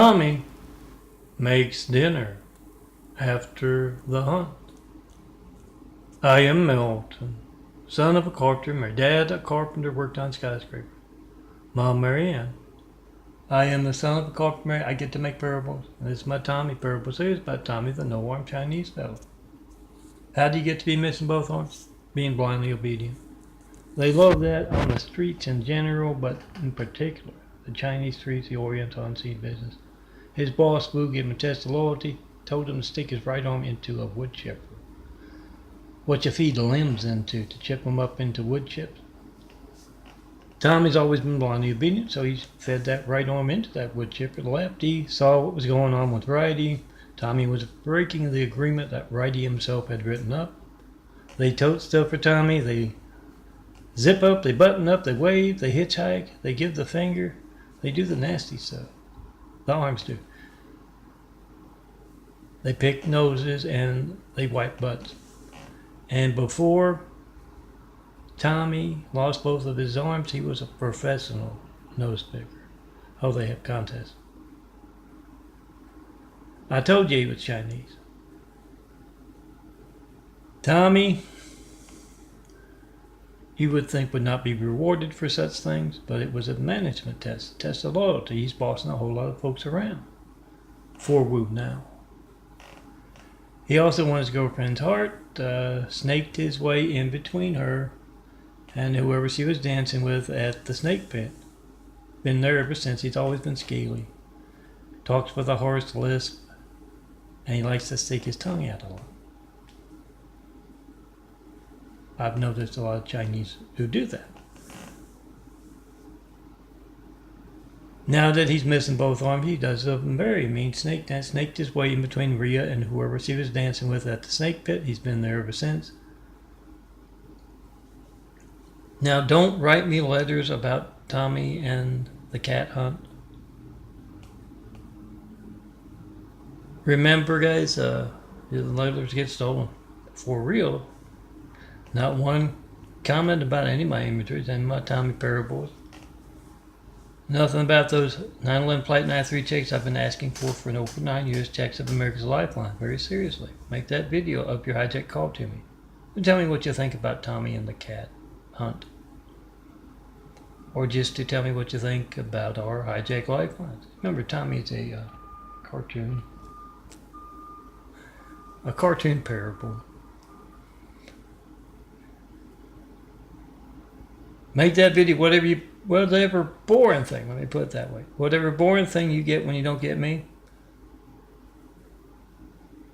Tommy makes dinner after the hunt. I am Milton, son of a carpenter. My dad, a carpenter, worked on skyscrapers. Mom, Mary Ann. I am the son of a carpenter. I get to make parables. And this is my Tommy parable series about Tommy, the no-arm Chinese fellow. How do you get to be missing both arms? Being blindly obedient. They love that on the streets in general, but in particular, the Chinese streets, the Oriental and seed business. His boss, Boo, gave him a test of loyalty, told him to stick his right arm into a wood chipper. What you feed the limbs into to chip them up into wood chips. Tommy's always been blindly obedient, so he fed that right arm into that wood chipper. The lefty saw what was going on with righty. Tommy was breaking the agreement that righty himself had written up. They tote stuff for Tommy. They zip up, they button up, they wave, they hitchhike, they give the finger. They do the nasty stuff. The arms do. They pick noses and they wipe butts. And before Tommy lost both of his arms, he was a professional nose picker. Oh, they have contests. I told you he was Chinese. Tommy, you would think would not be rewarded for such things, but it was a management test, a test of loyalty. He's bossing a whole lot of folks around. For Wu now. He also won his girlfriend's heart, snaked his way in between her and whoever she was dancing with at the snake pit. Been there ever since. He's always been scaly. Talks with a hoarse lisp, and he likes to stick his tongue out a lot. I've noticed a lot of Chinese who do that. Now that he's missing both arms, he does a very mean snake dance. Snaked his way in between Rhea and whoever she was dancing with at the snake pit. He's been there ever since. Now, don't write me letters about Tommy and the cat hunt. Remember, guys, the letters get stolen. For real. Not one comment about any of my imageries and my Tommy parables. Nothing about those 9/11 Flight 93 checks I've been asking for over 9 years, checks of America's Lifeline. Very seriously. Make that video of your hijack call to me. And tell me what you think about Tommy and the cat hunt. Or just to tell me what you think about our hijack lifelines. Remember, Tommy is a cartoon. A cartoon parable. Make that video whatever boring thing, let me put it that way. Whatever boring thing you get when you don't get me.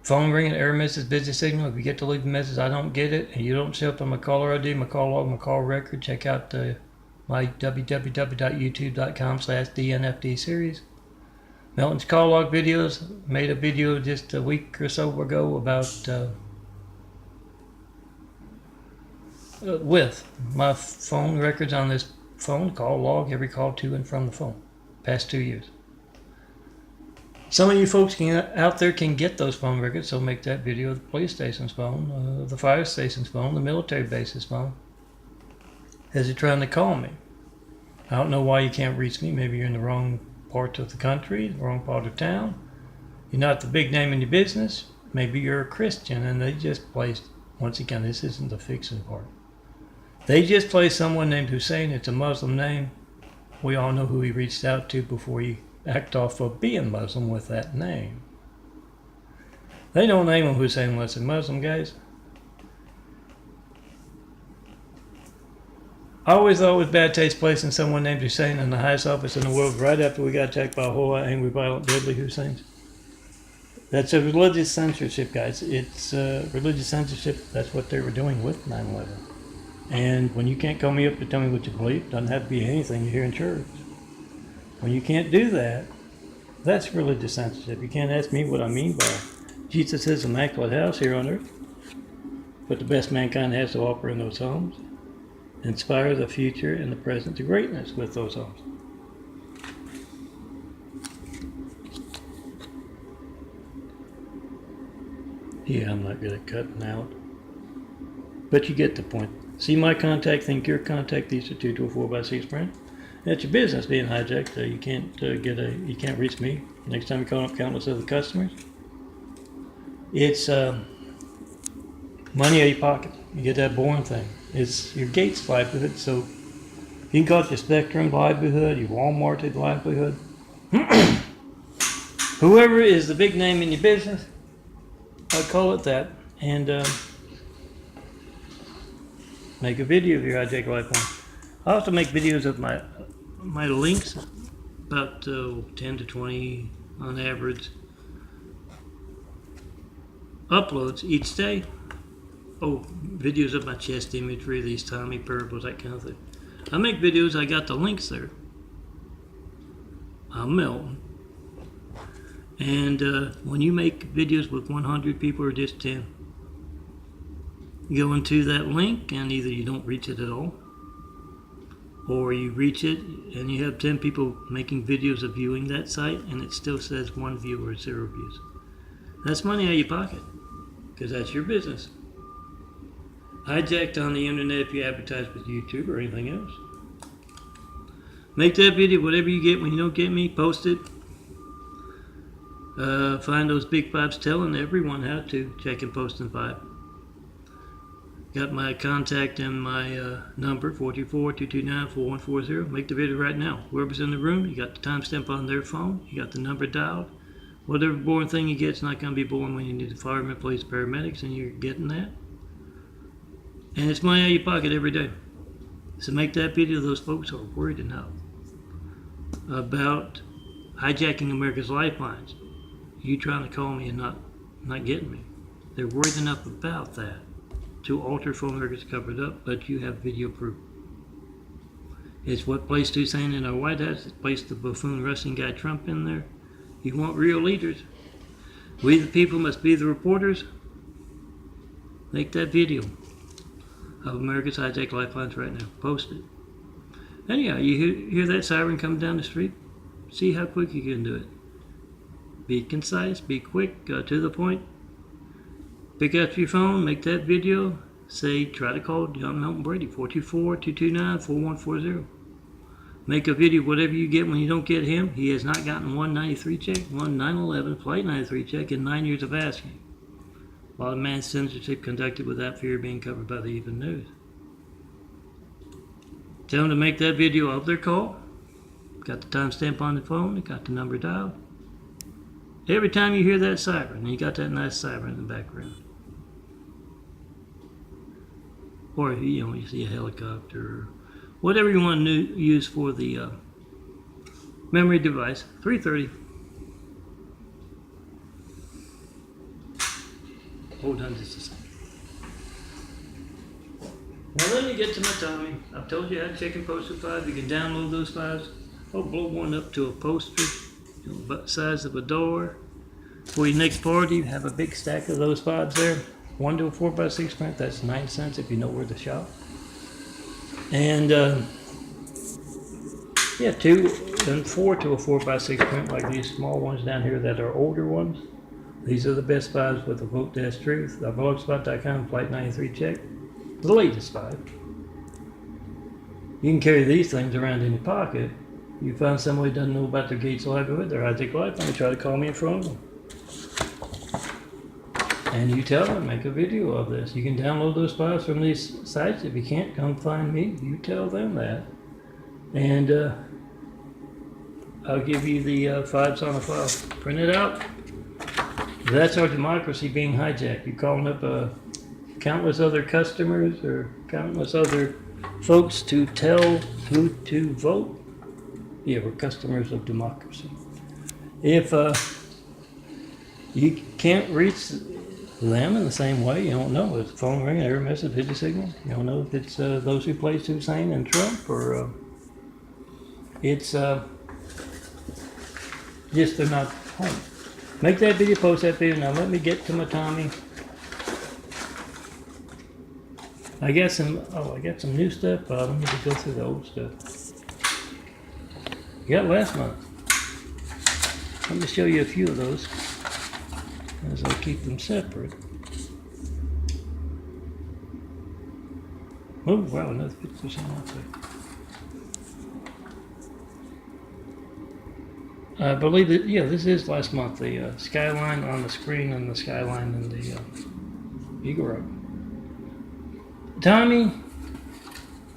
Phone ringing, error message, busy signal. If you get to leave a message, I don't get it, and you don't show up on my caller ID, my call log, my call record, check out my www.youtube.com/DNFD series. Melton's call log videos. Made a video just a week or so ago about with my phone records on this phone call log, every call to and from the phone, past 2 years. Some of you folks out there can get those phone records, so make that video of the police station's phone, the fire station's phone, the military base's phone. As you're trying to call me. I don't know why you can't reach me. Maybe you're in the wrong part of the country, the wrong part of town. You're not the big name in your business. Maybe you're a Christian and they just placed, once again, this isn't the fixing part. They just placed someone named Hussein. It's a Muslim name. We all know who he reached out to before he acted off of being Muslim with that name. They don't name him Hussein unless they're Muslim, guys. I always thought it was bad taste placing someone named Hussein in the highest office in the world right after we got attacked by a whole lot of angry, violent, deadly Husseins. That's a religious censorship, guys. It's religious censorship. That's what they were doing with 9/11. And when you can't call me up to tell me what you believe, doesn't have to be anything you hear in church. When you can't do that, that's religious censorship. You can't ask me what I mean by Jesus' immaculate house here on earth. What the best mankind has to offer in those homes. Inspire the future and the present to greatness with those homes. Yeah, I'm not good at cutting out. But you get the point. See my contact, think your contact. These are 224 by 6 print. That's your business being hijacked. You can't reach me. Next time you call up countless other customers, it's money out of your pocket. You get that boring thing. It's your Gates livelihood. So you can call it your Spectrum livelihood, your Walmart livelihood. Whoever is the big name in your business, I call it that, and make a video of your hijack lifeline. I also make videos of my links, about 10 to 20 on average uploads each day. Oh, videos of my chest imagery, these Tami parables, that kind of thing. I make videos, I got the links there. I'm Milton. And when you make videos with 100 people or just 10, you go into that link and either you don't reach it at all, or you reach it and you have 10 people making videos of viewing that site and it still says 1 view or 0 views. That's money out of your pocket, because that's your business. Hijacked on the internet if you advertise with YouTube or anything else. Make that video, whatever you get when you don't get me, post it. Find those big fives telling everyone how to check and post in 5. Got my contact and my number, 424-229-4140. Make the video right now. Whoever's in the room, you got the timestamp on their phone, you got the number dialed. Whatever boring thing you get, it's not going to be boring when you need the firemen, police, paramedics, and you're getting that. And it's money out of your pocket every day. So make that video. Those folks are worried enough about hijacking America's lifelines. You trying to call me and not getting me. They're worried enough about that to alter phone records covered up, but you have video proof. It's what placed Hussein in our White House. It's placed the buffoon Russian guy Trump in there. You want real leaders. We the people must be the reporters. Make that video of America's hijacked lifelines right now. Post it. Anyhow, you hear that siren coming down the street? See how quick you can do it. Be concise, be quick, to the point. Pick up your phone, make that video. Say, try to call John Milton Brady, 424-229-4140. Make a video, whatever you get when you don't get him. He has not gotten one 93 check, one 9/11 flight 93 check in 9 years of asking. A lot of mass censorship conducted without fear of being covered by the even news. Tell them to make that video of their call. Got the timestamp on the phone, got the number dialed. Every time you hear that siren, and you got that nice siren in the background. Or if you see a helicopter, or whatever you want to use for the memory device, 330. Hold on just a second. Now let me get to my Tami. I've told you how to check and post a 5. You can download those files. I'll blow one up to a poster, about the size of a door. For your next party, have a big stack of those 5s there. 1 to a 4x6 print, that's 9 cents if you know where to shop. And 2 and 4 to a 4x6 print, like these small ones down here that are older ones. These are the best 5s with the vote-truth. Blogspot.com, Flight 93 check. The latest 5. You can carry these things around in your pocket. You find somebody who doesn't know about their Gates livelihood, their hijack life, and they try to call me in front of them. And you tell them, make a video of this. You can download those files from these sites. If you can't, come find me. You tell them that. And I'll give you the 5s on a file. Print it out. That's our democracy being hijacked. You're calling up countless other customers or countless other folks to tell who to vote. Yeah, we're customers of democracy. If you can't reach them in the same way, you don't know. It's a phone ring, error message, video signal. You don't know if it's those who placed Hussein and Trump, or it's just they're not home. Make that video, post that video. Now let me get to my Tami. I got some new stuff. Let me just go through the old stuff. You got last month. Let me show you a few of those, as I keep them separate. Oh wow, another 50% off there. I believe that, yeah, this is last month. The skyline on the screen and the skyline in the Eagle Rock. Tommy,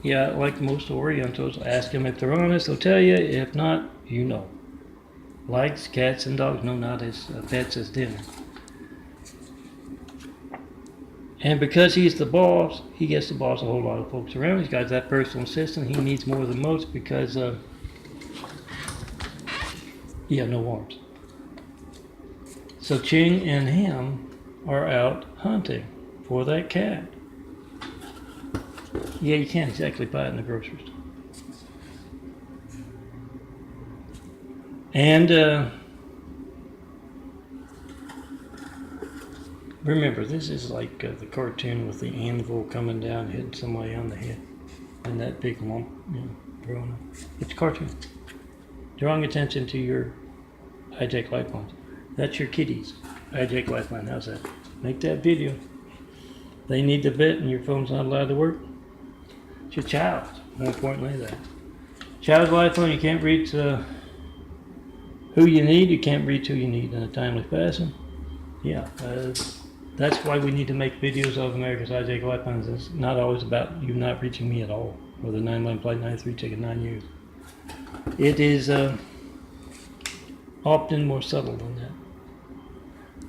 yeah, like most Orientals, ask them if they're honest, they'll tell you. If not, you know. Likes cats and dogs, no, not as pets as dinner. And because he's the boss, he gets to boss a whole lot of folks around. He's got that personal assistant he needs more than most because, no arms. So Ching and him are out hunting for that cat. Yeah, you can't exactly buy it in the grocery store. And remember, this is like the cartoon with the anvil coming down, hitting somebody on the head, and that big lump, growing up. It's a cartoon. Drawing attention to your hijack lifelines. That's your kitties. Hijack lifeline. How's that? Make that video. They need the bit, and your phone's not allowed to work. It's your child. More importantly, that child's lifeline. You can't reach who you need. You can't reach who you need in a timely fashion. Yeah. That's why we need to make videos of America's hijack lifelines. It's not always about you not reaching me at all, or the 911 Flight 93 taking 9 years. It is often more subtle than that.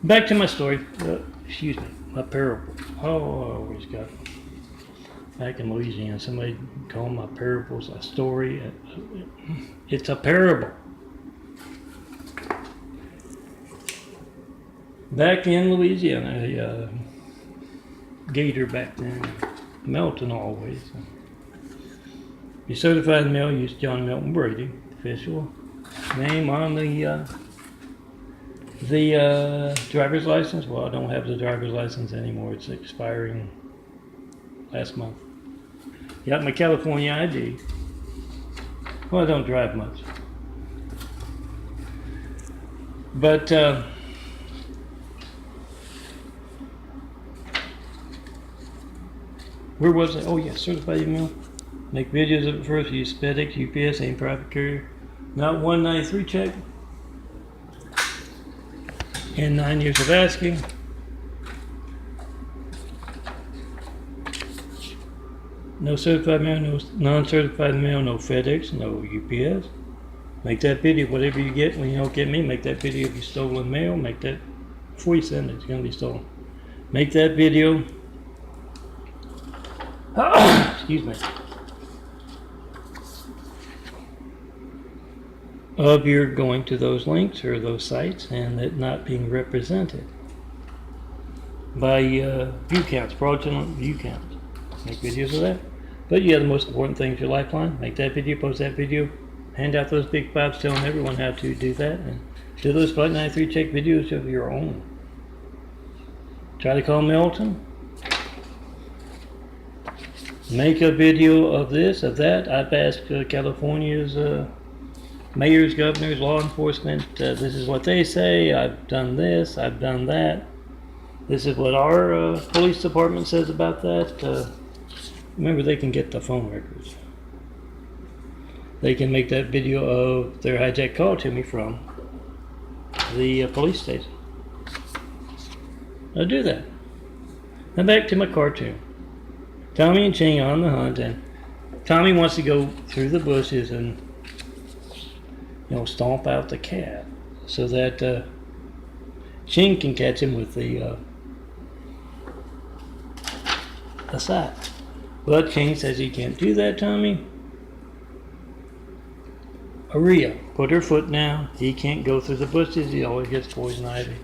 Back to my story. Excuse me, my parable. Oh, I always got it. Back in Louisiana, somebody called my parables a story. It's a parable. Back in Louisiana, a gator back then, Melton always. You certified mail used John Milton Brady, official name on the driver's license. Well, I don't have the driver's license anymore. It's expiring last month. Got my California ID. Well, I don't drive much. But where was it? Oh, yeah, certified email. Make videos of it first. Use FedEx, UPS, any private carrier. Not 193 check. And 9 years of asking. No certified mail, no non-certified mail, no FedEx, no UPS. Make that video, whatever you get when you don't get me, make that video of your stolen mail. Make that, before you send it, it's going to be stolen. Make that video. Excuse me. Of your going to those links or those sites and it not being represented by view counts, fraudulent view counts. Make videos of that. But yeah, the most important thing is your lifeline. Make that video, post that video, hand out those big fives telling everyone how to do that, and do those Flight 93 check videos of your own. Try to call Milton. Make a video of this, of that. I've asked California's mayors, governors, law enforcement, this is what they say. I've done this, I've done that. This is what our police department says about that. Remember, they can get the phone records. They can make that video of their hijack call to me from the police station. I'll do that. Now back to my cartoon. Tommy and Ching on the hunt, and Tommy wants to go through the bushes and stomp out the cat so that Ching can catch him with the sight. But Ching says he can't do that, Tommy. Aria put her foot down. He can't go through the bushes. He always gets poison ivy.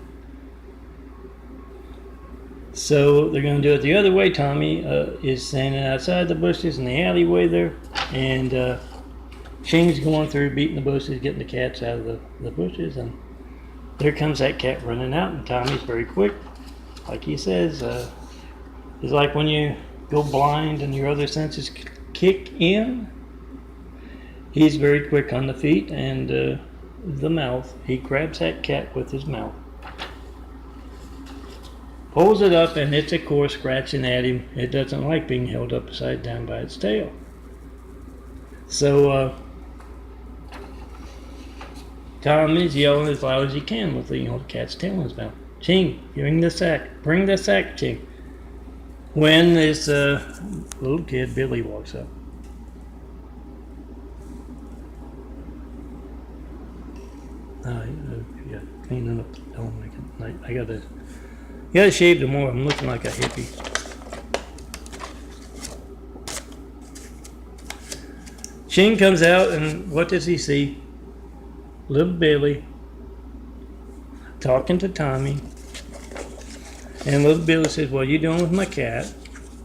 So they're going to do it the other way. Tommy is standing outside the bushes in the alleyway there, and Ching's going through, beating the bushes, getting the cats out of the bushes, and there comes that cat running out, and Tommy's very quick. Like he says, it's like when you go blind and your other senses kick in. He's very quick on the feet and the mouth. He grabs that cat with his mouth, pulls it up, and it's, of course, scratching at him. It doesn't like being held upside down by its tail. So Tommy's yelling as loud as he can with the cat's tail in his mouth. Ching, bring the sack. Bring the sack, Ching. When this little kid, Billy, walks up. Yeah, cleaning up the dome. I gotta shave them more. I'm looking like a hippie. Ching comes out, and what does he see? Little Billy talking to Tommy. And little Billy says, "What are you doing with my cat?"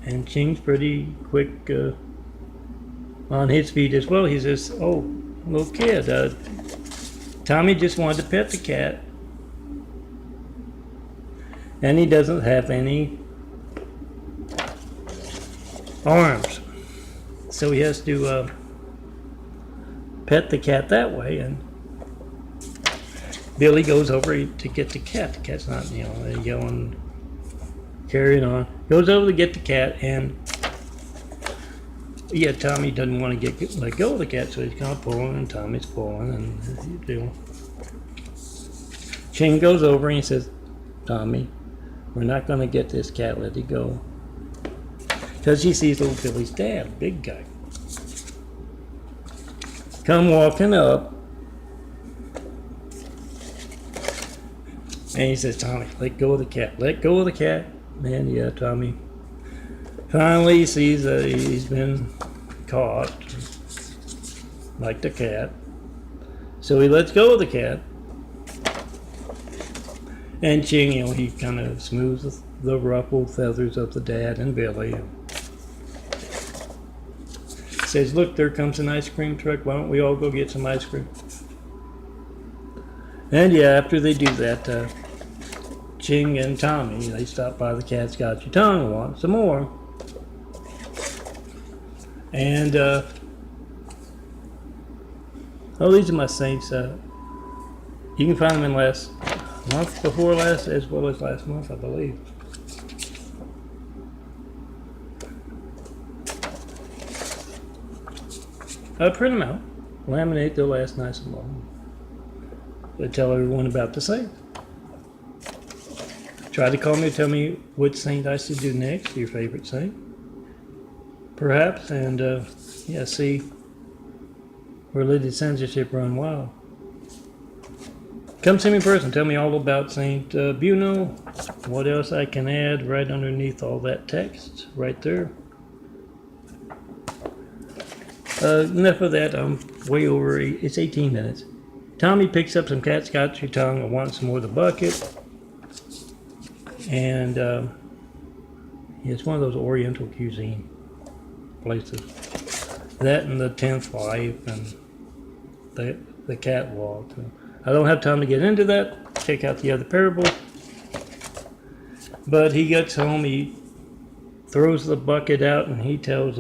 And Ching's pretty quick on his feet as well. He says, "Oh, little kid, Tommy just wanted to pet the cat. And he doesn't have any arms. So he has to pet the cat that way." And Billy goes over to get the cat. The cat's not, yelling, carrying on. Goes over to get the cat, and Tommy doesn't want to let go of the cat, so he's kind of pulling, and Tommy's pulling, and Ching goes over and he says, "Tommy, we're not going to get this cat. Let it go." Because he sees little Billy's dad, big guy, come walking up, and he says, "Tommy, let go of the cat. Let go of the cat." And Tommy finally sees that he's been caught, like the cat. So he lets go of the cat. And Ching, he kind of smooths the ruffled feathers of the dad and Billy. Says, "Look, there comes an ice cream truck. Why don't we all go get some ice cream?" And after they do that, Ching and Tommy, they stop by the Cat's Got Your Tongue, want some more. And, these are my saints. You can find them in last month, before last, as well as last month, I believe. Print them out, laminate, they'll last nice and long. But tell everyone about the saint. Try to call me, tell me which saint I should do next, your favorite saint, perhaps, and see religious censorship run wild. Come see me in person. Tell me all about Saint Buno. What else I can add right underneath all that text right there. Enough of that. I'm way over. It's 18 minutes. Tommy picks up some Cat's Got Your Tongue and wants some more of the bucket. And it's one of those Oriental cuisine places. That and the 10th Life and the catwalk. I don't have time to get into that. Check out the other parable. But he gets home, he throws the bucket out, and he tells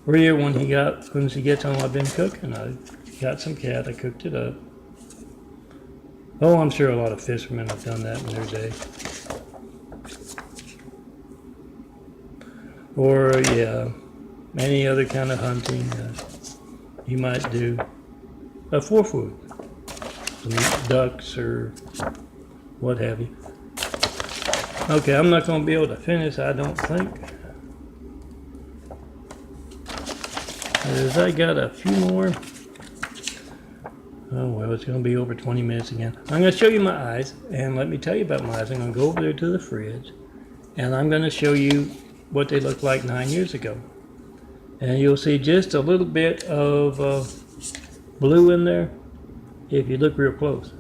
Rhea when she gets home, "I've been cooking. I got some cat, I cooked it up." Oh, I'm sure a lot of fishermen have done that in their day. Or, any other kind of hunting you might do. For food. Some ducks or what have you. Okay, I'm not going to be able to finish, I don't think. As I got a few more. Oh, well, it's going to be over 20 minutes again. I'm going to show you my eyes, and let me tell you about my eyes. I'm going to go over there to the fridge, and I'm going to show you what they looked like 9 years ago. And you'll see just a little bit of blue in there if you look real close.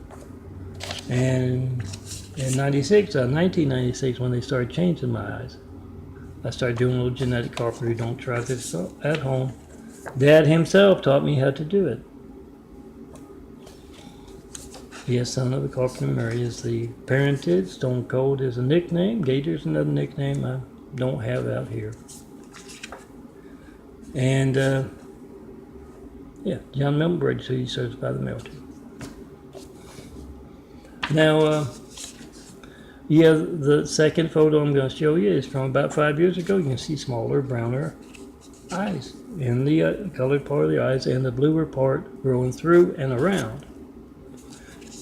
And in 1996, when they started changing my eyes, I started doing a little genetic carpentry. Don't try this at home. Dad himself taught me how to do it. Yes, son of the carpenter Mary is the parentage. Stone Cold is a nickname. Gator's another nickname I don't have out here. And John Milton Bridge, who he serves by the military. Now, the second photo I'm going to show you is from about 5 years ago. You can see smaller, browner eyes, in the colored part of the eyes, and the bluer part growing through and around.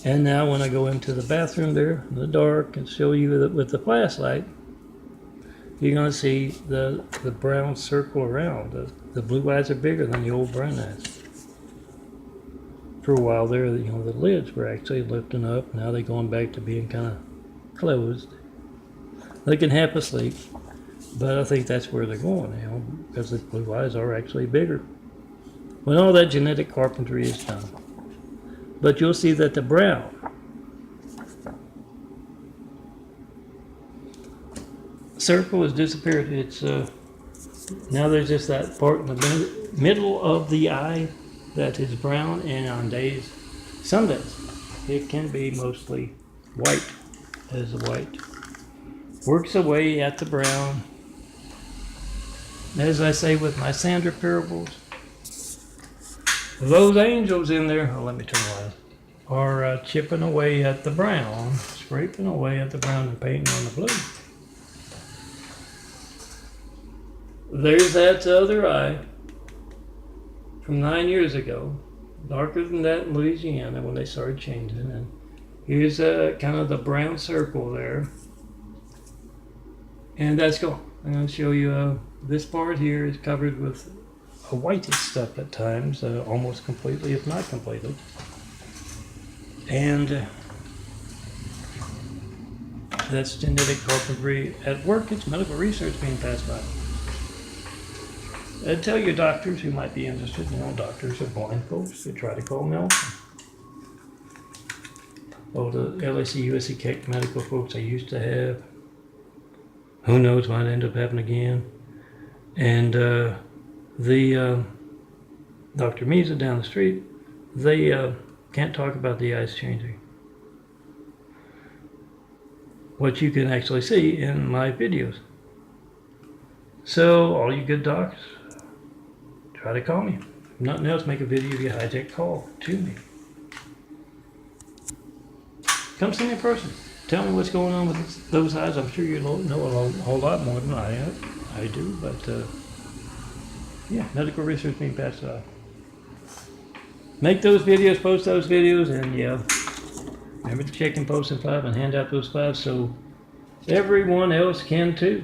And now when I go into the bathroom there in the dark and show you with the flashlight, you're going to see the brown circle around. The blue eyes are bigger than the old brown eyes. For a while there, the lids were actually lifting up. Now they're going back to being kind of closed. Looking half asleep, but I think that's where they're going now, because the blue eyes are actually bigger. When all that genetic carpentry is done. But you'll see that the brown circle has disappeared. It's now there's just that part in the middle of the eye that is brown, and on some days, it can be mostly white, as the white works away at the brown. As I say with my Sandra parables, those angels in there, let me turn the light, are chipping away at the brown, scraping away at the brown and painting on the blue. There's that other eye from 9 years ago, darker than that in Louisiana when they started changing. And here's kind of the brown circle there. And that's gone. I'm going to show you this part here is covered with a whitish stuff at times, almost completely, if not completely. And that's genetic carpentry at work. It's medical research being passed by. Tell your doctors who might be interested, doctors are blind folks, they try to call Nelson. Oh, the LSC, USC Keck medical folks I used to have. Who knows, might end up having again. And the Dr. Misa down the street, they can't talk about the eyes changing. What you can actually see in my videos. So, all you good docs, try to call me. If nothing else, make a video of your hijack call to me. Come see me in person. Tell me what's going on with those eyes. I'm sure you know a whole lot more than I do, but yeah, medical research being passed on. Make those videos, post those videos, and yeah, remember to check and post in 5 and hand out those 5 so everyone else can too.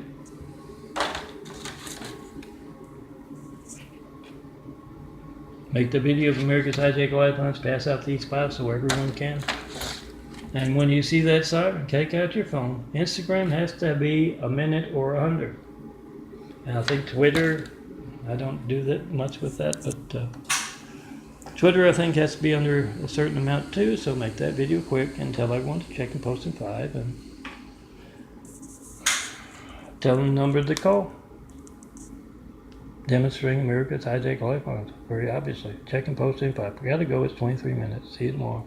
Make the video of America's Hijack Lifelines, pass out these 5 so everyone can. And when you see that siren, take out your phone. Instagram has to be a minute or under. And I think Twitter, I don't do that much with that, but Twitter I think has to be under a certain amount too, so make that video quick and tell everyone to check and post in 5 and tell them the number to call. Demonstrating America's Hijack Lifelines, very obviously. Check and post in 5. We gotta go, it's 23 minutes. See you tomorrow.